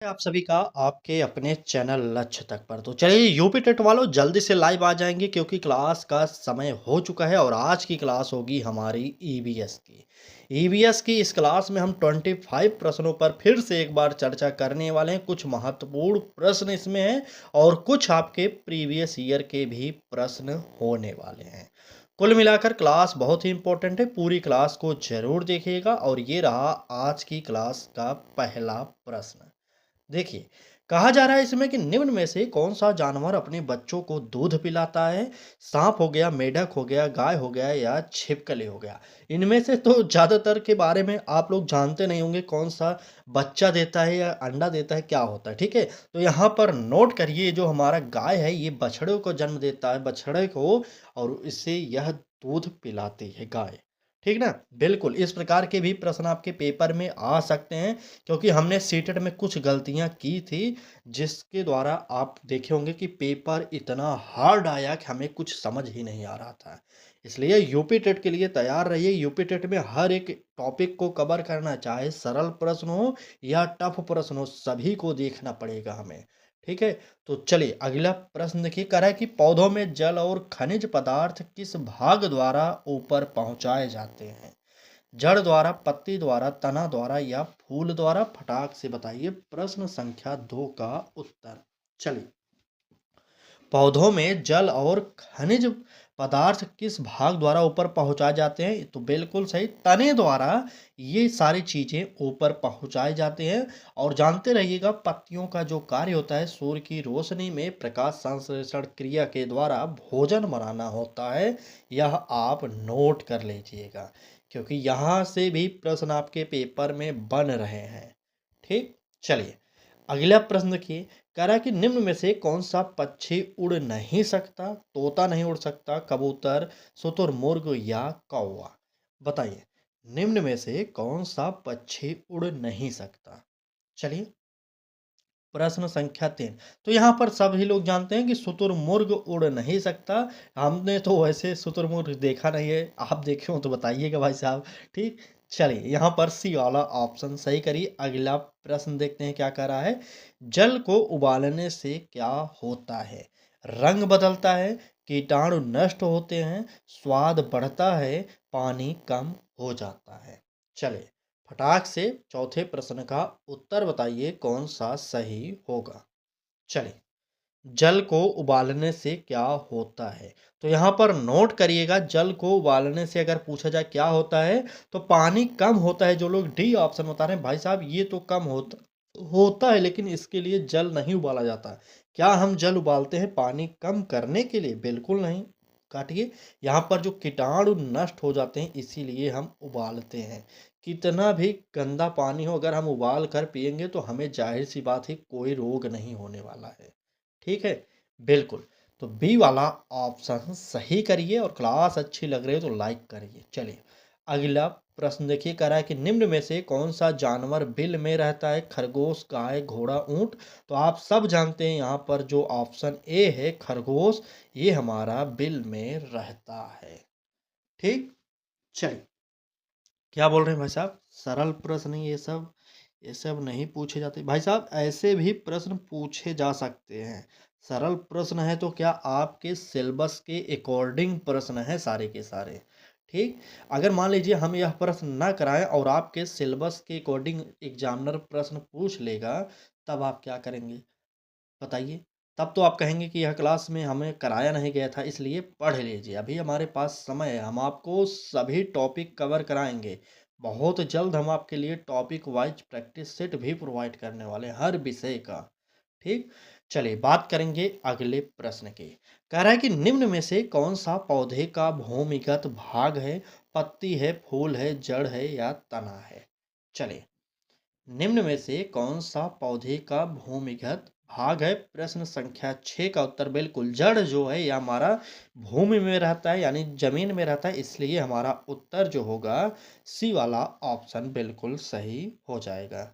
आप सभी का आपके अपने चैनल लक्ष्य तक पर। तो चलिए यूपी टेट वालों जल्दी से लाइव आ जाएंगे क्योंकि क्लास का समय हो चुका है और आज की क्लास होगी हमारी ईवीएस की। ईवीएस की इस क्लास में हम 25 प्रश्नों पर फिर से एक बार चर्चा करने वाले हैं। कुछ महत्वपूर्ण प्रश्न इसमें हैं और कुछ आपके प्रीवियस ईयर के भी प्रश्न होने वाले हैं। कुल मिलाकर क्लास बहुत ही इंपॉर्टेंट है, पूरी क्लास को जरूर देखिएगा। और ये रहा आज की क्लास का पहला प्रश्न। देखिए, कहा जा रहा है इसमें कि निम्न में से कौन सा जानवर अपने बच्चों को दूध पिलाता है? सांप हो गया, मेढक हो गया, गाय हो गया या छिपकली हो गया। इनमें से तो ज़्यादातर के बारे में आप लोग जानते नहीं होंगे, कौन सा बच्चा देता है या अंडा देता है, क्या होता है, ठीक है। तो यहाँ पर नोट करिए, जो हमारा गाय है ये बछड़े को जन्म देता है, बछड़े को, और इससे यह दूध पिलाती है गाय। ठीक ना। बिल्कुल इस प्रकार के भी प्रश्न आपके पेपर में आ सकते हैं, क्योंकि हमने सीटेट में कुछ गलतियां की थी जिसके द्वारा आप देखे होंगे कि पेपर इतना हार्ड आया कि हमें कुछ समझ ही नहीं आ रहा था। इसलिए यूपी टेट के लिए तैयार रहिए। यूपी टेट में हर एक टॉपिक को कवर करना, चाहे सरल प्रश्न हो या टफ प्रश्न हो, सभी को देखना पड़ेगा हमें। ठीक है। तो चलिए अगला प्रश्न देखिए, कह रहा है कि पौधों में जल और खनिज पदार्थ किस भाग द्वारा ऊपर पहुंचाए जाते हैं? जड़ द्वारा, पत्ती द्वारा, तना द्वारा या फूल द्वारा? फटाक से बताइए प्रश्न संख्या 2 का उत्तर। चलिए, पौधों में जल और खनिज पदार्थ किस भाग द्वारा ऊपर पहुंचाए जाते हैं? तो बिल्कुल सही, तने द्वारा ये सारी चीजें ऊपर पहुंचाए जाते हैं। और जानते रहिएगा, पत्तियों का जो कार्य होता है, सूर्य की रोशनी में प्रकाश संश्लेषण क्रिया के द्वारा भोजन बनाना होता है। यह आप नोट कर लीजिएगा, क्योंकि यहाँ से भी प्रश्न आपके पेपर में बन रहे हैं। ठीक। चलिए अगला प्रश्न देखिए, कह रहा है कि निम्न में से कौन सा पक्षी उड़ नहीं सकता? तोता नहीं उड़ सकता, कबूतर, शुतुरमुर्ग या कौवा? बताइए, निम्न में से कौन सा पक्षी उड़ नहीं सकता? चलिए, प्रश्न संख्या 3। तो यहाँ पर सभी लोग जानते हैं कि शुतुरमुर्ग उड़ नहीं सकता। हमने तो वैसे शुतुरमुर्ग देखा नहीं है, आप देखे हो तो बताइएगा भाई साहब। ठीक। चलिए यहाँ पर सी वाला ऑप्शन सही करिए। अगला प्रश्न देखते हैं क्या कह रहा है। जल को उबालने से क्या होता है? रंग बदलता है, कीटाणु नष्ट होते हैं, स्वाद बढ़ता है, पानी कम हो जाता है। चलिए फटाक से चौथे प्रश्न का उत्तर बताइए, कौन सा सही होगा। चलिए, जल को उबालने से क्या होता है? तो यहाँ पर नोट करिएगा, जल को उबालने से अगर पूछा जाए क्या होता है, तो पानी कम होता है। जो लोग डी ऑप्शन बता रहे हैं, भाई साहब ये तो कम होता है, लेकिन इसके लिए जल नहीं उबाला जाता। क्या हम जल उबालते हैं पानी कम करने के लिए? बिल्कुल नहीं। काटिए, यहाँ पर जो कीटाणु नष्ट हो जाते हैं इसीलिए हम उबालते हैं। कितना भी गंदा पानी हो, अगर हम उबाल कर पिएंगे तो हमें जाहिर सी बात है कोई रोग नहीं होने वाला है। ठीक है। बिल्कुल। तो बी वाला ऑप्शन सही करिए, और क्लास अच्छी लग रही है तो लाइक करिए। चलिए अगला प्रश्न देखिए, कह रहा है कि निम्न में से कौन सा जानवर बिल में रहता है? खरगोश, गाय, घोड़ा, ऊंट? तो आप सब जानते हैं यहाँ पर जो ऑप्शन ए है खरगोश, ये हमारा बिल में रहता है। ठीक। चलिए, क्या बोल रहे हैं भाई साहब? सरल प्रश्न ये सब नहीं पूछे जाते भाई साहब। ऐसे भी प्रश्न पूछे जा सकते हैं। सरल प्रश्न है तो क्या आपके सिलेबस के अकॉर्डिंग प्रश्न है सारे के सारे। ठीक। अगर मान लीजिए हम यह प्रश्न ना कराएं और आपके सिलेबस के अकॉर्डिंग एग्जामिनर प्रश्न पूछ लेगा, तब आप क्या करेंगे बताइए? तब तो आप कहेंगे कि यह क्लास में हमें कराया नहीं गया था, इसलिए पढ़ लीजिए। अभी हमारे पास समय है, हम आपको सभी टॉपिक कवर कराएंगे। बहुत जल्द हम आपके लिए टॉपिक वाइज प्रैक्टिस सेट भी प्रोवाइड करने वाले हैं हर विषय का। ठीक। चलिए बात करेंगे अगले प्रश्न की। कह रहा है कि निम्न में से कौन सा पौधे का भूमिगत भाग है? पत्ती है, फूल है, जड़ है या तना है? चलिए, निम्न में से कौन सा पौधे का भूमिगत भाग है? प्रश्न संख्या 6 का उत्तर बिल्कुल जड़ जो है यह हमारा भूमि में रहता है, यानी जमीन में रहता है। इसलिए हमारा उत्तर जो होगा सी वाला ऑप्शन बिल्कुल सही हो जाएगा।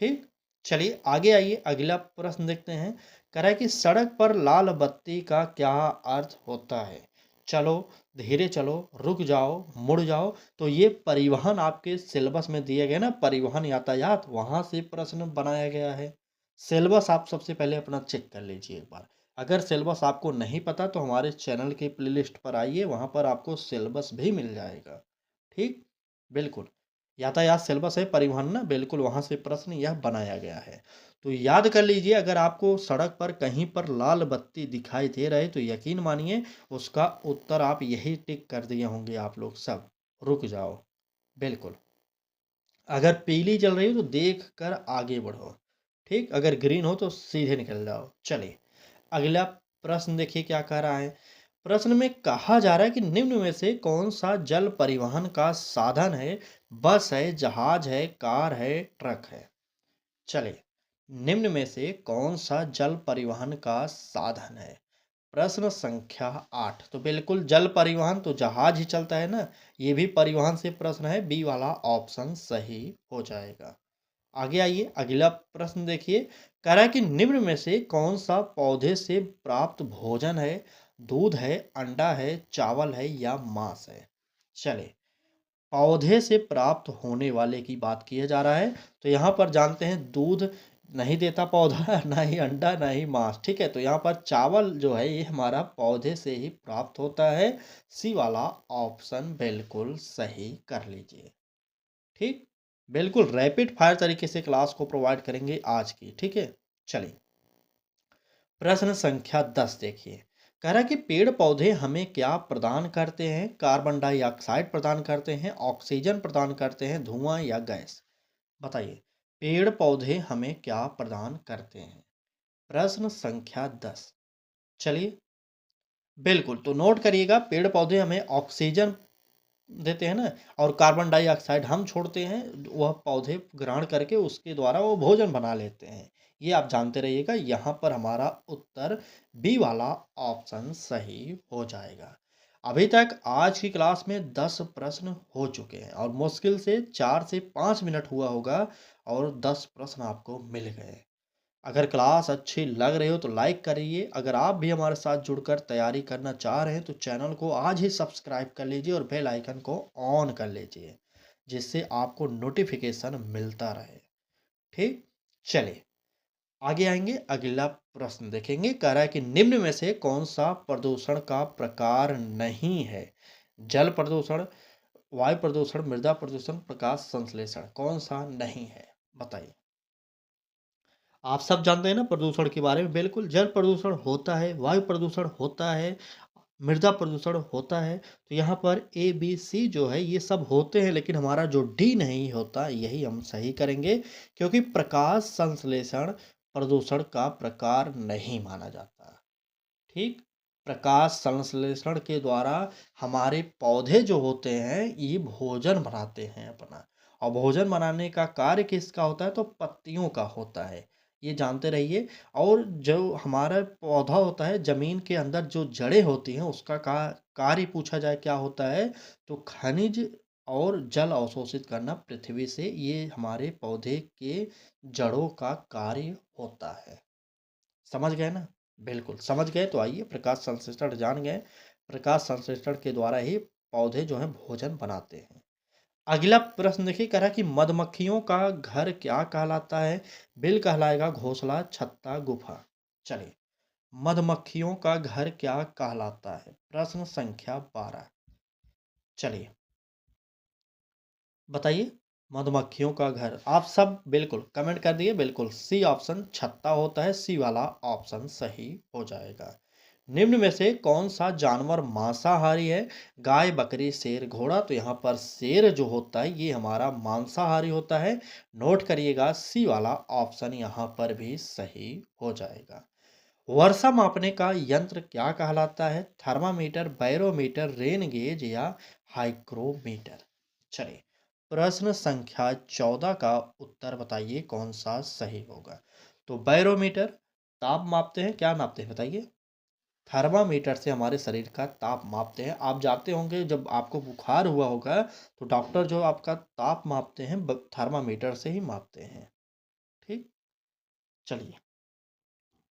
ठीक। चलिए आगे आइए, अगला प्रश्न देखते हैं। कह रहा है कि सड़क पर लाल बत्ती का क्या अर्थ होता है? चलो, धीरे चलो, रुक जाओ, मुड़ जाओ? तो ये परिवहन आपके सिलेबस में दिए गए ना, परिवहन यातायात, वहां से प्रश्न बनाया गया है। सिलेबस आप सबसे पहले अपना चेक कर लीजिए एक बार। अगर सिलेबस आपको नहीं पता तो हमारे चैनल के प्लेलिस्ट पर आइए, वहाँ पर आपको सिलेबस भी मिल जाएगा। ठीक? बिल्कुल। यातायात सिलेबस है परिवहन ना, बिल्कुल वहाँ से प्रश्न यह बनाया गया है। तो याद कर लीजिए, अगर आपको सड़क पर कहीं पर लाल बत्ती दिखाई दे रहे तो यकीन मानिए उसका उत्तर आप यही टिक कर दिए होंगे आप लोग सब। रुक जाओ। बिल्कुल। अगर पीली जल रही हो तो देख कर आगे बढ़ो। ठीक, अगर ग्रीन हो तो सीधे निकल जाओ। चलिए अगला प्रश्न देखिए क्या कह रहा है। प्रश्न में कहा जा रहा है कि निम्न में से कौन सा जल परिवहन का साधन है। बस है, जहाज है, कार है, ट्रक है। चलिए, निम्न में से कौन सा जल परिवहन का साधन है। प्रश्न संख्या 8। तो बिल्कुल जल परिवहन तो जहाज ही चलता है ना। ये भी परिवहन से प्रश्न है, बी वाला ऑप्शन सही हो जाएगा। आगे आइए अगला प्रश्न देखिए। कह रहा है कि निम्न में से कौन सा पौधे से प्राप्त भोजन है। दूध है, अंडा है, चावल है या मांस है। चले, पौधे से प्राप्त होने वाले की बात किया जा रहा है। तो यहाँ पर जानते हैं दूध नहीं देता पौधा ना ही अंडा ना ही मांस। ठीक है, तो यहाँ पर चावल जो है ये हमारा पौधे से ही प्राप्त होता है। सी वाला ऑप्शन बिल्कुल सही कर लीजिए। ठीक, बिल्कुल रैपिड फायर तरीके से क्लास को प्रोवाइड करेंगे आज की। ठीक है, चलिए प्रश्न संख्या 10 देखिए। कह रहा है कि पेड़ पौधे हमें क्या प्रदान करते हैं। कार्बन डाइऑक्साइड प्रदान करते हैं, ऑक्सीजन प्रदान करते हैं, धुआं या गैस। बताइए, पेड़ पौधे हमें क्या प्रदान करते हैं। प्रश्न संख्या 10। चलिए बिल्कुल, तो नोट करिएगा, पेड़ पौधे हमें ऑक्सीजन देते हैं ना, और कार्बन डाइऑक्साइड हम छोड़ते हैं, वह पौधे ग्रहण करके उसके द्वारा वो भोजन बना लेते हैं। ये आप जानते रहिएगा। यहाँ पर हमारा उत्तर बी वाला ऑप्शन सही हो जाएगा। अभी तक आज की क्लास में 10 प्रश्न हो चुके हैं और मुश्किल से 4 से 5 मिनट हुआ होगा और 10 प्रश्न आपको मिल गए। अगर क्लास अच्छी लग रही हो तो लाइक करिए। अगर आप भी हमारे साथ जुड़कर तैयारी करना चाह रहे हैं तो चैनल को आज ही सब्सक्राइब कर लीजिए और बेल आइकन को ऑन कर लीजिए, जिससे आपको नोटिफिकेशन मिलता रहे। ठीक, चलिए आगे आएंगे, अगला प्रश्न देखेंगे। कह रहा है कि निम्न में से कौन सा प्रदूषण का प्रकार नहीं है। जल प्रदूषण, वायु प्रदूषण, मृदा प्रदूषण, प्रकाश संश्लेषण, कौन सा नहीं है। बताइए। आप सब जानते हैं ना प्रदूषण के बारे में। बिल्कुल, जल प्रदूषण होता है, वायु प्रदूषण होता है, मृदा प्रदूषण होता है। तो यहाँ पर ए बी सी जो है ये सब होते हैं, लेकिन हमारा जो डी नहीं होता यही हम सही करेंगे, क्योंकि प्रकाश संश्लेषण प्रदूषण का प्रकार नहीं माना जाता। ठीक, प्रकाश संश्लेषण के द्वारा हमारे पौधे जो होते हैं ये भोजन बनाते हैं अपना, और भोजन बनाने का कार्य किसका होता है तो पत्तियों का होता है। ये जानते रहिए। और जो हमारा पौधा होता है, जमीन के अंदर जो जड़ें होती हैं उसका कार्य पूछा जाए क्या होता है तो खनिज और जल अवशोषित करना पृथ्वी से, ये हमारे पौधे के जड़ों का कार्य होता है। समझ गए ना। बिल्कुल समझ गए तो आइए प्रकाश संश्लेषण जान गए। प्रकाश संश्लेषण के द्वारा ही पौधे जो हैं भोजन बनाते हैं। अगला प्रश्न देखिए, कह रहा है कि मधुमक्खियों का घर क्या कहलाता है। बिल कहलाएगा, घोंसला, छत्ता, गुफा। चलिए, मधुमक्खियों का घर क्या कहलाता है। प्रश्न संख्या 12। चलिए बताइए, मधुमक्खियों का घर आप सब बिल्कुल कमेंट कर दिए। बिल्कुल सी ऑप्शन छत्ता होता है। सी वाला ऑप्शन सही हो जाएगा। निम्न में से कौन सा जानवर मांसाहारी है। गाय, बकरी, शेर, घोड़ा। तो यहाँ पर शेर जो होता है ये हमारा मांसाहारी होता है। नोट करिएगा, सी वाला ऑप्शन यहाँ पर भी सही हो जाएगा। वर्षा मापने का यंत्र क्या कहलाता है। थर्मामीटर, बैरोमीटर, रेन गेज या हाइग्रोमीटर। चलिए, प्रश्न संख्या 14 का उत्तर बताइए कौन सा सही होगा। तो बैरोमीटर ताप मापते हैं, क्या नापते हैं बताइए। थर्मामीटर से हमारे शरीर का ताप मापते हैं। आप जानते होंगे जब आपको बुखार हुआ होगा तो डॉक्टर जो आपका ताप मापते हैं थर्मामीटर से ही मापते हैं। ठीक, चलिए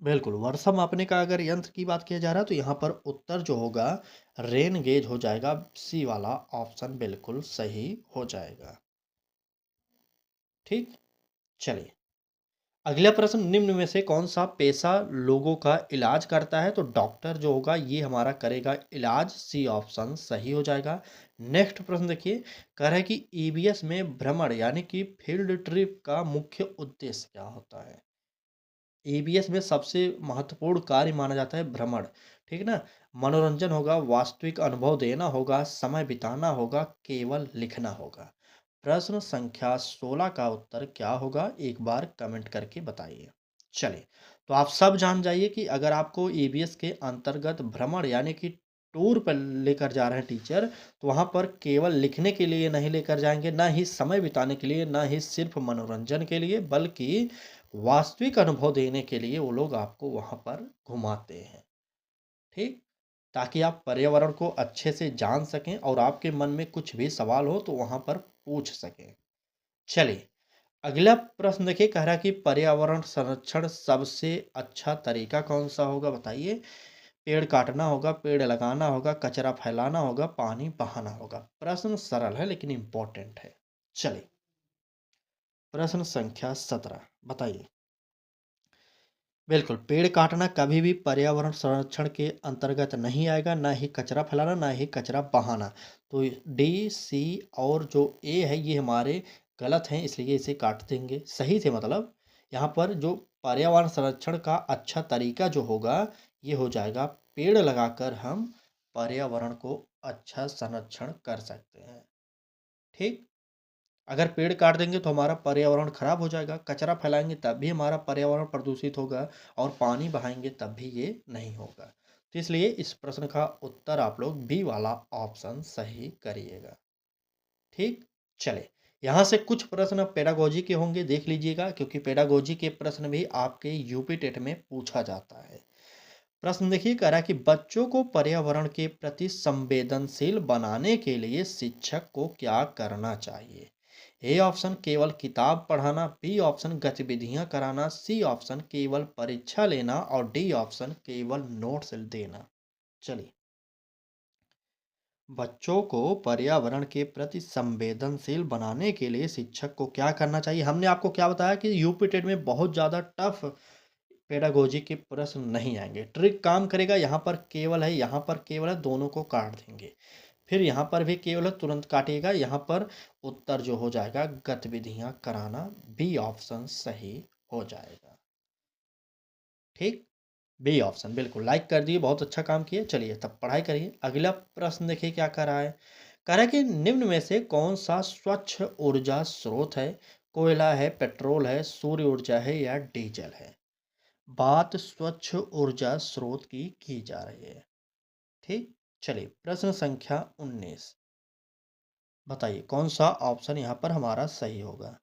बिल्कुल, वर्षा मापने का अगर यंत्र की बात किया जा रहा है तो यहाँ पर उत्तर जो होगा रेन गेज हो जाएगा। सी वाला ऑप्शन बिल्कुल सही हो जाएगा। ठीक, चलिए अगला प्रश्न, निम्न में से कौन सा पेशा लोगों का इलाज करता है? तो डॉक्टर जो होगा ये हमारा करेगा इलाज, सी ऑप्शन सही हो जाएगा। नेक्स्ट प्रश्न देखिए, कह रहा है कि ईबीएस में भ्रमण यानी कि फील्ड ट्रिप का मुख्य उद्देश्य क्या होता है? ईबीएस में सबसे महत्वपूर्ण कार्य माना जाता है भ्रमण, ठीक ना? मनोरंजन होगा, वास्तविक अनुभव देना होगा, समय बिताना होगा, केवल लिखना होगा। प्रश्न संख्या 16 का उत्तर क्या होगा? एक बार कमेंट करके बताइए। चलिए, तो आप सब जान जाइए कि अगर आपको ईबीएस के अंतर्गत भ्रमण यानी कि टूर पर लेकर जा रहे हैं टीचर, तो वहाँ पर केवल लिखने के लिए नहीं लेकर जाएंगे, ना ही समय बिताने के लिए, ना ही सिर्फ मनोरंजन के लिए, बल्कि वास्तविक अनुभव देने के लिए वो लोग आपको वहाँ पर घुमाते हैं। ठीक? ताकि आप पर्यावरण को अच्छे से जान सकें और आपके मन में कुछ भी सवाल हो तो वहाँ पर पूछ सकें। चलिए, अगला प्रश्न देखिए, कह रहा है कि पर्यावरण संरक्षण सबसे अच्छा तरीका कौन-सा होगा बताइए? पेड़ काटना होगा, पेड़ लगाना होगा, कचरा फैलाना होगा, पानी बहाना होगा। प्रश्न सरल है लेकिन इम्पोर्टेंट है। चलिए, प्रश्न संख्या 17 बताइए। बिल्कुल, पेड़ काटना कभी भी पर्यावरण संरक्षण के अंतर्गत नहीं आएगा, ना ही कचरा फैलाना, ना ही कचरा बहाना। तो डी, सी और जो ए है ये हमारे गलत हैं, इसलिए इसे काट देंगे। सही थे मतलब यहाँ पर जो पर्यावरण संरक्षण का अच्छा तरीका जो होगा, ये हो जाएगा पेड़ लगाकर हम पर्यावरण को अच्छा संरक्षण कर सकते हैं। ठीक? अगर पेड़ काट देंगे तो हमारा पर्यावरण खराब हो जाएगा, कचरा फैलाएंगे तब भी हमारा पर्यावरण प्रदूषित होगा और पानी बहाएंगे तब भी ये नहीं होगा। तो इसलिए इस प्रश्न का उत्तर आप लोग बी वाला ऑप्शन सही करिएगा। ठीक? चले, यहाँ से कुछ प्रश्न पेडागोजी के होंगे, देख लीजिएगा, क्योंकि पेडागोजी के प्रश्न भी आपके यूपी टेट में पूछा जाता है। प्रश्न देखिए, कह रहा है कि बच्चों को पर्यावरण के प्रति संवेदनशील बनाने के लिए शिक्षक को क्या करना चाहिए? ए ऑप्शन केवल किताब पढ़ाना, बी ऑप्शन गतिविधियां कराना, सी ऑप्शन केवल परीक्षा लेना और डी ऑप्शन केवल नोट्स देना। चलिए, बच्चों को पर्यावरण के प्रति संवेदनशील बनाने के लिए शिक्षक को क्या करना चाहिए? हमने आपको क्या बताया कि यूपी टेट में बहुत ज़्यादा टफ पेडागोजी के प्रश्न नहीं आएंगे। ट्रिक काम करेगा, यहाँ पर केवल है, यहाँ पर केवल है, दोनों को काट देंगे। फिर यहाँ पर भी केवल है, तुरंत काटिएगा। यहाँ पर उत्तर जो हो जाएगा गतिविधियां कराना, बी ऑप्शन सही हो जाएगा। ठीक, बी ऑप्शन बिल्कुल लाइक कर दिए, बहुत अच्छा काम किए। चलिए तब पढ़ाई करिए। अगला प्रश्न देखिए क्या कर रहा है। कह रहा है कि निम्न में से कौन सा स्वच्छ ऊर्जा स्रोत है? कोयला है, पेट्रोल है, सूर्य ऊर्जा है या डीजल है? बात स्वच्छ ऊर्जा स्रोत की जा रही है। ठीक, चलिए प्रश्न संख्या 19 बताइए कौन सा ऑप्शन यहाँ पर हमारा सही होगा?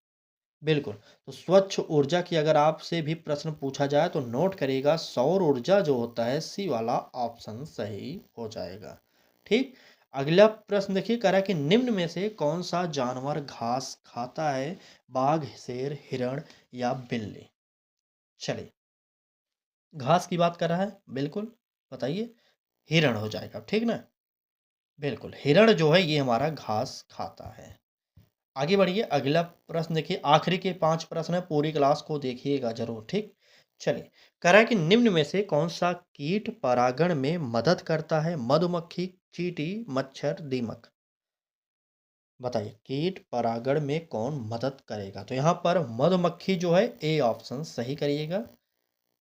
बिल्कुल, तो स्वच्छ ऊर्जा की अगर आपसे भी प्रश्न पूछा जाए तो नोट करिएगा, सौर ऊर्जा जो होता है सी वाला ऑप्शन सही हो जाएगा। ठीक, अगला प्रश्न देखिए, कह रहा है कि निम्न में से कौन सा जानवर घास खाता है? बाघ, शेर, हिरण या बिल्ली? चलिए, घास की बात कर रहा है, बिल्कुल बताइए। हिरण हो जाएगा, ठीक ना? बिल्कुल, हिरण जो है ये हमारा घास खाता है। आगे बढ़िए, अगला प्रश्न देखिए, आखिरी के 5 प्रश्न है, पूरी क्लास को देखिएगा ज़रूर, ठीक? चलिए, कह रहा है कि निम्न में से कौन-सा कीट परागण में मदद करता है? मधुमक्खी, चींटी, मच्छर, दीमक? बताइए, कीट परागण में कौन मदद करेगा? तो यहाँ पर मधुमक्खी जो है, ए ऑप्शन सही करिएगा।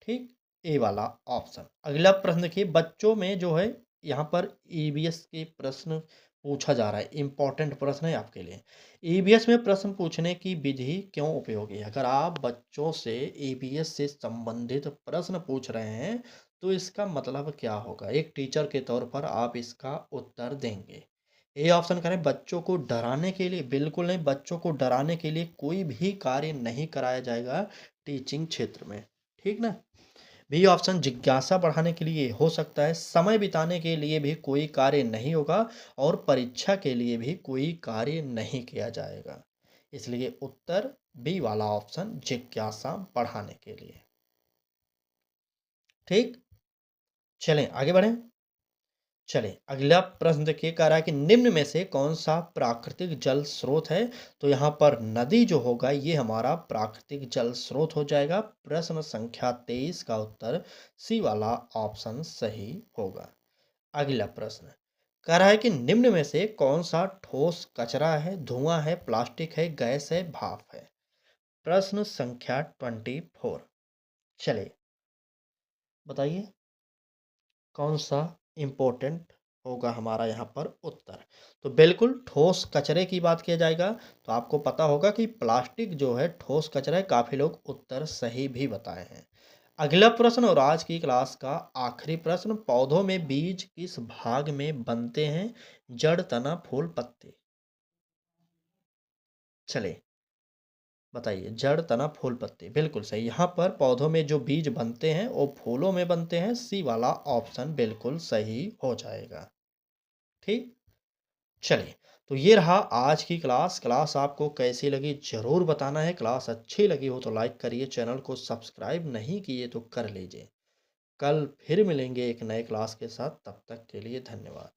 ठीक, ए वाला ऑप्शन। अगला प्रश्न देखिए, बच्चों में जो है यहाँ पर ईवीएस के प्रश्न पूछा जा रहा है, इंपॉर्टेंट प्रश्न है आपके लिए। ईवीएस में प्रश्न पूछने की विधि क्यों उपयोगी है? अगर आप बच्चों से ईवीएस से संबंधित प्रश्न पूछ रहे हैं तो इसका मतलब क्या होगा? एक टीचर के तौर पर आप इसका उत्तर देंगे। ए ऑप्शन करें, बच्चों को डराने के लिए? बिल्कुल नहीं, बच्चों को डराने के लिए कोई भी कार्य नहीं कराया जाएगा टीचिंग क्षेत्र में, ठीक ना? बी ऑप्शन जिज्ञासा बढ़ाने के लिए हो सकता है, समय बिताने के लिए भी कोई कार्य नहीं होगा और परीक्षा के लिए भी कोई कार्य नहीं किया जाएगा। इसलिए उत्तर बी वाला ऑप्शन जिज्ञासा बढ़ाने के लिए। ठीक, चलें आगे बढ़ें। चलिए अगला प्रश्न देखिए, कह रहा है कि निम्न में से कौन सा प्राकृतिक जल स्रोत है? तो यहाँ पर नदी जो होगा ये हमारा प्राकृतिक जल स्रोत हो जाएगा। प्रश्न संख्या 23 का उत्तर सी वाला ऑप्शन सही होगा। अगला प्रश्न कह रहा है कि निम्न में से कौन सा ठोस कचरा है? धुआं है, प्लास्टिक है, गैस है, भाप है? प्रश्न संख्या 24। चलिए बताइए कौन सा इम्पोर्टेंट होगा हमारा यहाँ पर उत्तर। तो बिल्कुल ठोस कचरे की बात किया जाएगा तो आपको पता होगा कि प्लास्टिक जो है ठोस कचरा है। काफ़ी लोग उत्तर सही भी बताए हैं। अगला प्रश्न और आज की क्लास का आखिरी प्रश्न, पौधों में बीज किस भाग में बनते हैं? जड़, तना, फूल, पत्ते? चलिए बताइए, जड़, तना, फूल, पत्ते? बिल्कुल सही। यहाँ पर पौधों में जो बीज बनते हैं वो फूलों में बनते हैं। सी वाला ऑप्शन बिल्कुल सही हो जाएगा। ठीक। चलिए तो ये रहा आज की क्लास। क्लास आपको कैसी लगी ज़रूर बताना है। क्लास अच्छी लगी हो तो लाइक करिए, चैनल को सब्सक्राइब नहीं किए तो कर लीजिए। कल फिर मिलेंगे एक नए क्लास के साथ, तब तक के लिए धन्यवाद।